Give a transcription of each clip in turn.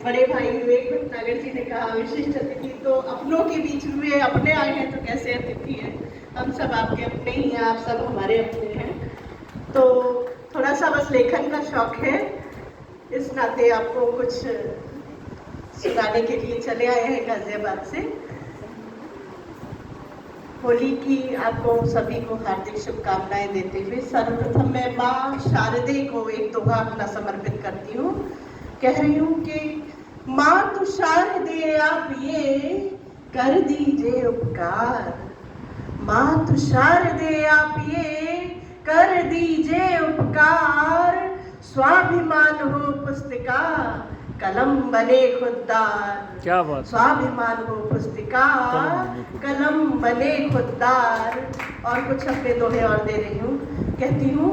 बड़े भाई विवेक भटनागर जी ने कहा विशिष्ट अतिथि तो अपनों के बीच में अपने आए हैं तो कैसे अतिथि है। हम सब आपके अपने ही हैं, आप सब हमारे अपने हैं। तो थोड़ा सा बस लेखन का शौक है, इस नाते आपको कुछ सुनाने के लिए चले आए हैं गाजियाबाद से। होली की आपको सभी को हार्दिक शुभकामनाएं देते हुए सर्वप्रथम मैं माँ शारदे को एक दोहा अपना समर्पित करती हूँ। कह रही हूँ कि माँ तू शारदे आप ये कर दीजिए उपकार, माँ तू शारदे आप ये कर दीजिए उपकार, स्वाभिमान हो पुस्तिका कलम बने खुददार। क्या बात, स्वाभिमान हो पुस्तिका कलम बने खुददार। और कुछ अपने दोहे और दे रही हूँ। कहती हूँ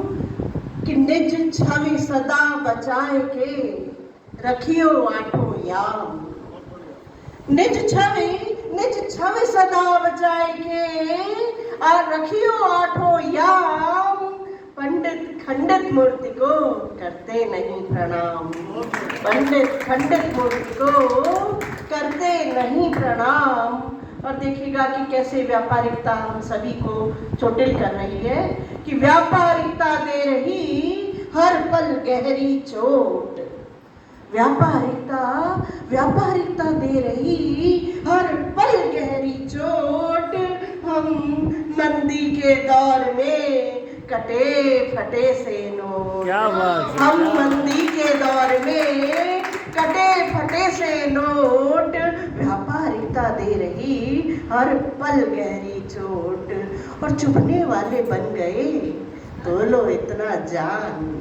कि निज छवि सदा बचाए के रखियो आठों याम, निज छवि सदा बचाए के और रखियो आठों याम, पंडित खंडित मूर्ति को करते नहीं प्रणाम, पंडित खंडित मूर्ति को करते नहीं प्रणाम। और देखिएगा कि कैसे व्यापारिकता हम सभी को चोटिल कर रही है, कि व्यापारिकता दे रही हर पल गहरी चोट, व्यापारिकता दे रही हर पल गहरी चोट। हम मंदी के दौर में कटे फटे से नोट, क्या बात, हम मंदी के दौर में कटे फटे से नोट, व्यापारिकता दे रही हर पल गहरी चोट। और चुभने वाले बन गए तो लो इतना जान,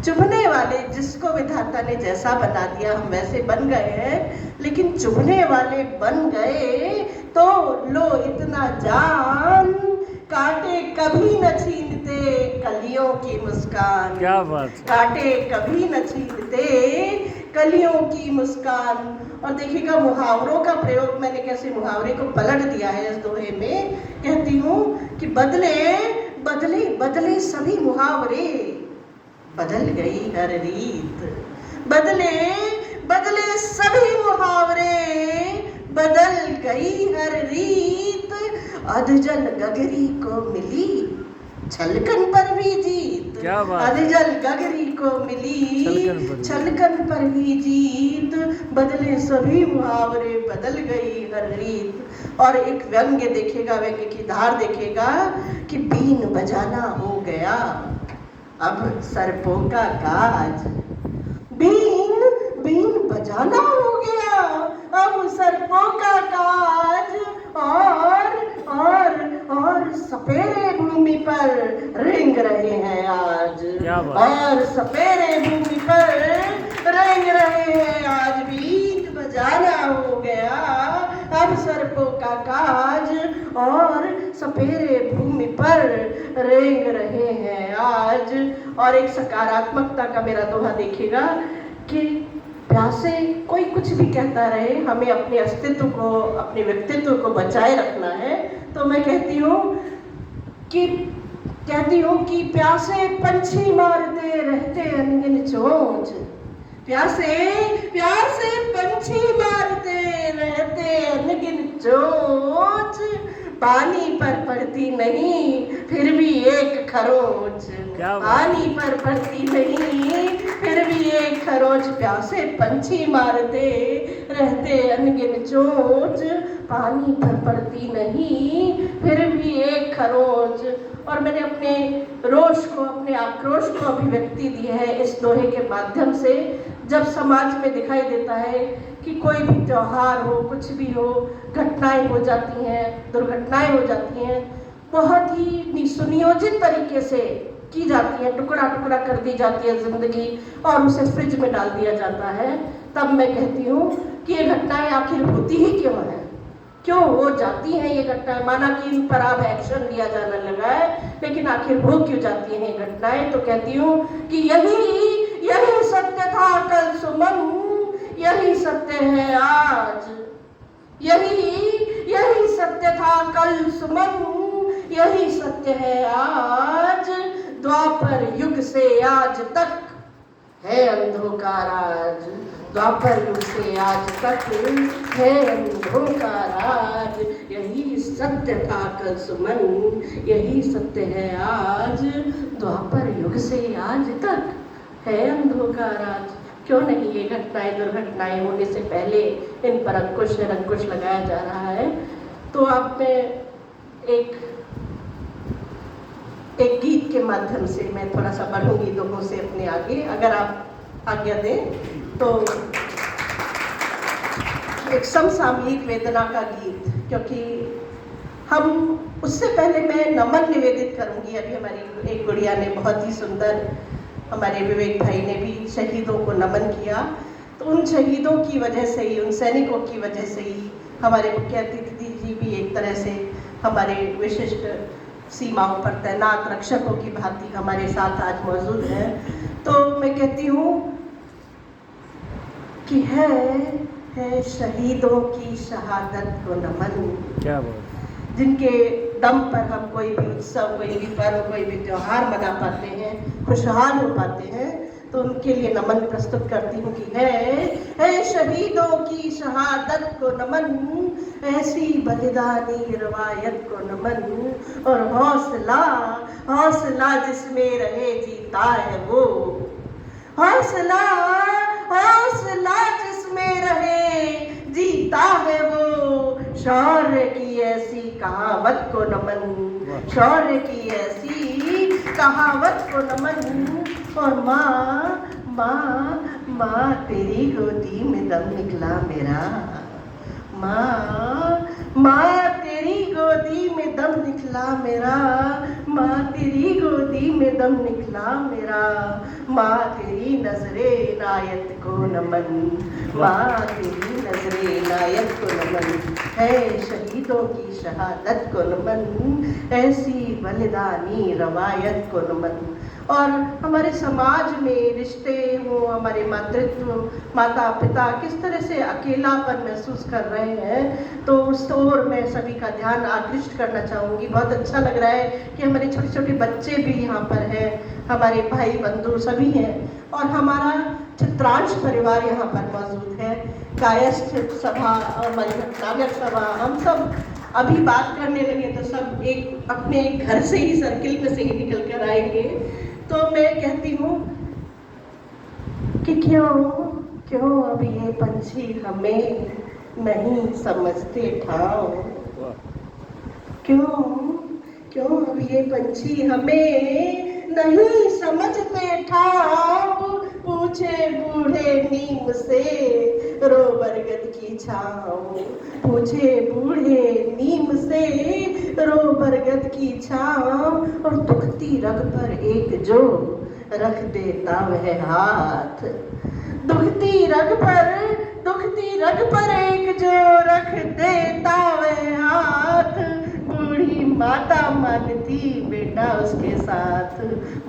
चुभने वाले जिसको विधाता ने जैसा बना दिया हम वैसे बन गए हैं, लेकिन चुभने वाले बन गए तो लो इतना जान, कांटे कभी न छीनते कलियों की मुस्कान, क्या बात, कांटे कभी न छीनते कलियों की मुस्कान। और देखिएगा मुहावरों का प्रयोग, मैंने कैसे मुहावरे को पलट दिया है इस दोहे में। कहती हूँ कि बदले बदले बदले सभी मुहावरे, बदल गई हर रीत, बदले बदले सभी मुहावरे, बदल गई हर रीत, अधजल गगरी को मिली छलकन पर भी जीत, अधजल गगरी को मिली छलकन पर भी जीत, बदले सभी मुहावरे बदल गई हर रीत। और एक व्यंग्य देखेगा, व्यंग्य की धार देखेगा कि बीन बजाना हो गया अब सरपों का काज, बीन बजाना हो गया अब सरपों का काज, और सपेरे भूमि पर रेंग रहे हैं आज, और सपेरे भूमि पर रेंग रहे हैं आज, बीन बजाना हो गया अब सरपों का काज, और सपेरे भूमि पर रेंग रहे हैं आज। और एक सकारात्मकता का मेरा दोहा देखिएगा कि प्यासे कोई कुछ भी कहता रहे, हमें अपने अस्तित्व को, अपने व्यक्तित्व को बचाए रखना है। तो मैं कहती हूँ कि प्यासे पंछी मारते रहते अनगिन चोंच, प्यासे पंछी मारते रहते अनगिन चोंच, पानी पर पड़ती नहीं फिर भी एक खरोच, पानी पर पड़ती नहीं फिर भी एक खरोच, प्यासे पंछी मारते रहते अनगिन चोंच, पानी पर पड़ती नहीं फिर भी एक खरोच। और मैंने अपने रोष को, अपने आक्रोश को अभिव्यक्ति दी है इस दोहे के माध्यम से। जब समाज में दिखाई देता है कि कोई भी त्योहार हो, कुछ भी हो, घटनाएं हो जाती हैं, दुर्घटनाएं हो जाती हैं, बहुत ही सुनियोजित तरीके से की जाती है, टुकड़ा टुकड़ा कर दी जाती है जिंदगी और उसे फ्रिज में डाल दिया जाता है। तब मैं कहती हूँ कि ये घटनाएं आखिर होती ही क्यों है, क्यों हो जाती हैं ये घटनाएं। माना कि इन पर अब एक्शन लिया जाने लगा है, लेकिन आखिर हो क्यों जाती हैं ये घटनाएं। तो कहती हूँ कि यही सत्य था कल सुमन, यही सत्य है आज, यही सत्य था कल सुमन, यही सत्य है आज, द्वापर युग से आज तक है अंधों का राज, द्वापर युग से आज तक है अंधों का राज। यही सत्य था कल सुमन, यही सत्य है आज, द्वापर युग से आज तक है अंधों का राज। क्यों नहीं ये घटनाएं दुर्घटनाएं होने से पहले इन पर अंकुश निरंकुश लगाया जा रहा है। तो आप में एक गीत के माध्यम से मैं थोड़ा सा बढ़ूंगी लोगों से अपने आगे, अगर आप आज्ञा दें तो एक समसामयिक वेदना का गीत, क्योंकि हम उससे पहले मैं नमन निवेदित करूंगी। अभी हमारी एक गुड़िया ने बहुत ही सुंदर, हमारे विवेक भाई ने भी शहीदों को नमन किया। तो उन शहीदों की वजह से ही, उन सैनिकों की वजह से ही हमारे मुख्य अतिथि जी भी एक तरह से हमारे विशिष्ट सीमाओं पर तैनात रक्षकों की भांति हमारे साथ आज मौजूद हैं। तो मैं कहती हूँ कि है शहीदों की शहादत को नमन। क्या बात। जिनके दम पर हम कोई भी उत्सव, कोई भी पर्व, कोई भी त्योहार मना पाते हैं, खुशहाल हो पाते हैं, तो उनके लिए नमन प्रस्तुत करती हूँ कि है शहीदों की शहादत को नमन, ऐसी बलिदानी रवायत को नमन, और हौसला जिसमें रहे जीता है वो, हौसला जिसमें रहे जीता है वो, शौर्य की ऐसी कहावत को नमन, शौर्य की ऐसी कहावत को नमन। और माँ तेरी गोदी में दम निकला मेरा, माँ तेरी गोदी में दम निकला मेरा, माँ तेरी गोदी में दम निकला मेरा, माँ तेरी नजरे इनायत को नमन, माँ तेरी नजरे इनायत को नमन, है शहीदों की शहादत को नमन, ऐसी बलिदानी रवायत को नमन। और हमारे समाज में रिश्ते हो, हमारे मातृत्व, माता पिता किस तरह से अकेलापन महसूस कर रहे हैं, तो उस ओर मैं सभी का ध्यान आकृष्ट करना चाहूँगी। बहुत अच्छा लग रहा है कि हमारे छोटे छोटे बच्चे भी यहाँ पर हैं, हमारे भाई बंधु सभी हैं, और हमारा चित्रांश परिवार यहाँ पर मौजूद है। कायस्थ सभा और हमारी नागरिक सभा, हम सब अभी बात करने लगे तो सब एक अपने घर से ही, सर्किल में से ही निकल कर आएंगे। तो मैं कहती हूँ कि क्यों अब ये पंछी हमें नहीं समझते ठाव, क्यों अब ये पंछी हमें नहीं समझते ठाव, पूछे बूढ़े नीम से रो बरगद की छाँव, पूछे बूढ़े नीम से रो बरगद की छाँव, और दुखती रग पर एक जो रख देता वह हाथ, दुखती रग पर एक जो रख देता वह हाथ, बूढ़ी माता मानती बेटा उसके साथ,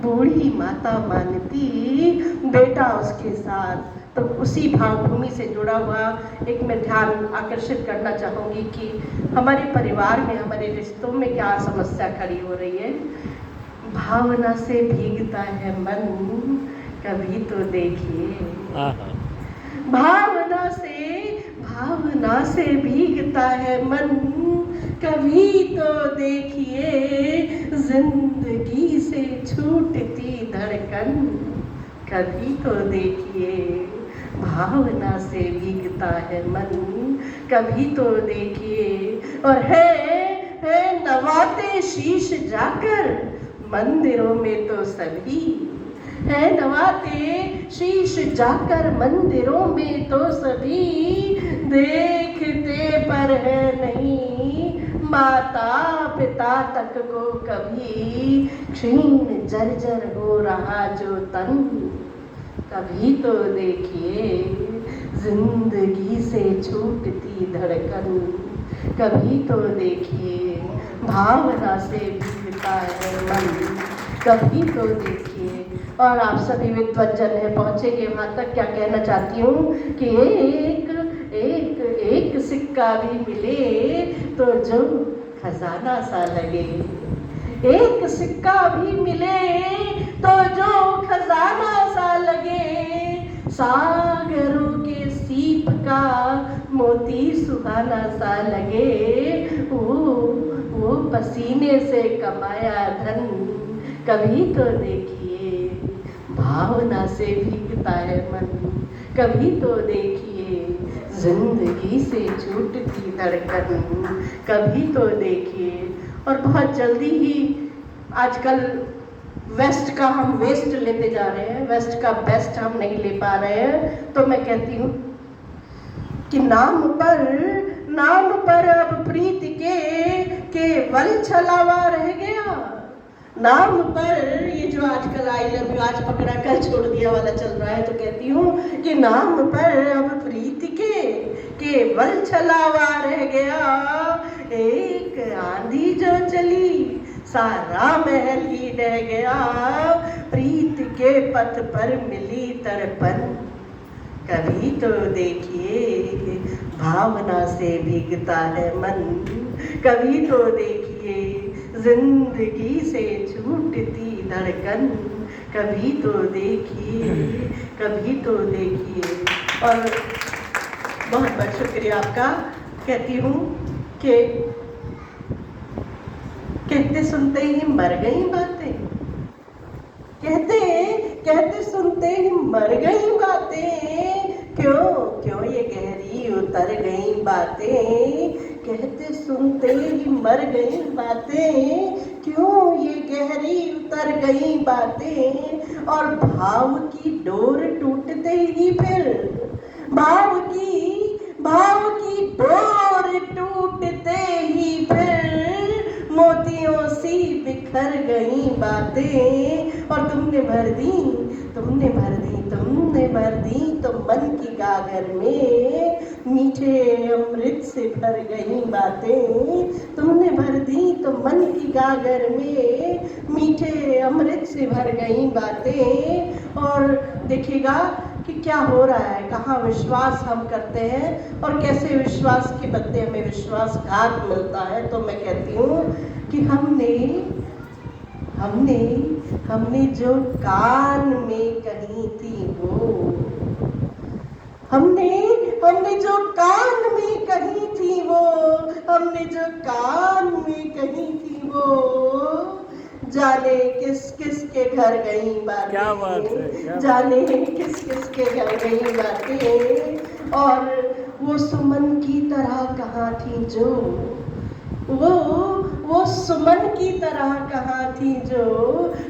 बूढ़ी माता मानती बेटा उसके साथ। तो उसी भावभूमि से जुड़ा हुआ एक मैं ध्यान आकर्षित करना चाहूँगी कि हमारे परिवार में, हमारे रिश्तों में क्या समस्या खड़ी हो रही है। भावना से भीगता है मन, कभी तो देखिए, भावना से भीगता है मन, कभी तो देखिए, जिंदगी से छूटती धड़कन, कभी तो देखिए, भावना से भीगता है मन, कभी तो देखिए। और है नवाते शीश जाकर मंदिरों में तो सभी, है नवाते शीश जाकर मंदिरों में तो सभी, देखते पर है नहीं माता पिता तक को कभी, क्षीण जर्जर हो रहा जो तन, कभी तो देखिए, जिंदगी से छूटती धड़कन, कभी तो देखिए, भावना से भीगता है मन, कभी तो देखिए। और आप सभी विद्वज्जन हैं, पहुँचेंगे वहाँ तक। क्या कहना चाहती हूँ कि एक सिक्का भी मिले तो जो खजाना सा लगे, एक सिक्का भी मिले तो जो खजाना सा लगे, सागरों के सीप का मोती सुहाना सा लगे, वो पसीने से कमाया धन कभी तो देखिए भावना से भीगता है मन, कभी तो देखिए जिंदगी से छूटती धड़कन, कभी तो देखिए। और बहुत जल्दी ही आजकल वेस्ट का हम वेस्ट लेते जा रहे हैं, वेस्ट का बेस्ट हम नहीं ले पा रहे हैं। तो मैं कहती हूँ कि नाम पर अब प्रीत के केवल छलावा रह गया। नाम पर ये जो आजकल आई लव यू आज पकड़ा कल छोड़ दिया वाला चल रहा है, तो कहती हूँ कि नाम पर अब प्रीत के केवल छलावा रह गया। एक आंधी जो चली सारा महल ही ढह गया, प्रीत के पथ पर मिली तड़पन कभी तो देखिए भावना से भीगता है मन, कभी तो देखिए जिंदगी से छूटती धड़कन, कभी तो देखिए, कभी तो देखिए। और बहुत बहुत शुक्रिया आपका। कहती हूँ कि कहते सुनते ही मर गई बातें, कहते सुनते ही मर गई बातें, क्यों ये गहरी उतर गई बातें, कहते सुनते ही मर गई बातें, क्यों ये गहरी उतर गई बातें। और भाव की डोर टूटते ही फिर भाव की डोर टूटते ही फिर मोतियों सी बिखर गई बातें। और तुमने भर दी तो मन की गागर में मीठे अमृत से भर गई बातें। तुमने भर दी तो मन की गागर में मीठे अमृत से भर गई बातें। और देखिएगा कि क्या हो रहा है, कहाँ विश्वास हम करते हैं और कैसे विश्वास के बदले हमें विश्वासघात मिलता है। तो मैं कहती हूँ कि हमने जो कान में कही थी वो, हमने जो कान में कही थी वो, हमने जो कान में कही थी वो, जाने किस किस के घर गई बातें, क्या बात है, जाने किस किस के घर गई बातें। और वो सुमन की तरह कहाँ थी जो, वो सुमन की तरह कहाँ थी जो,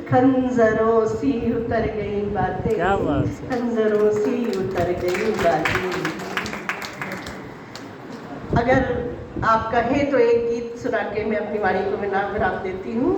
खंजरों सी उतर गई बातें, क्या बात है, खंजरों सी उतर गई बातें। अगर आप कहें तो एक गीत सुना के मैं अपनी वाणी को विराम देती हूँ।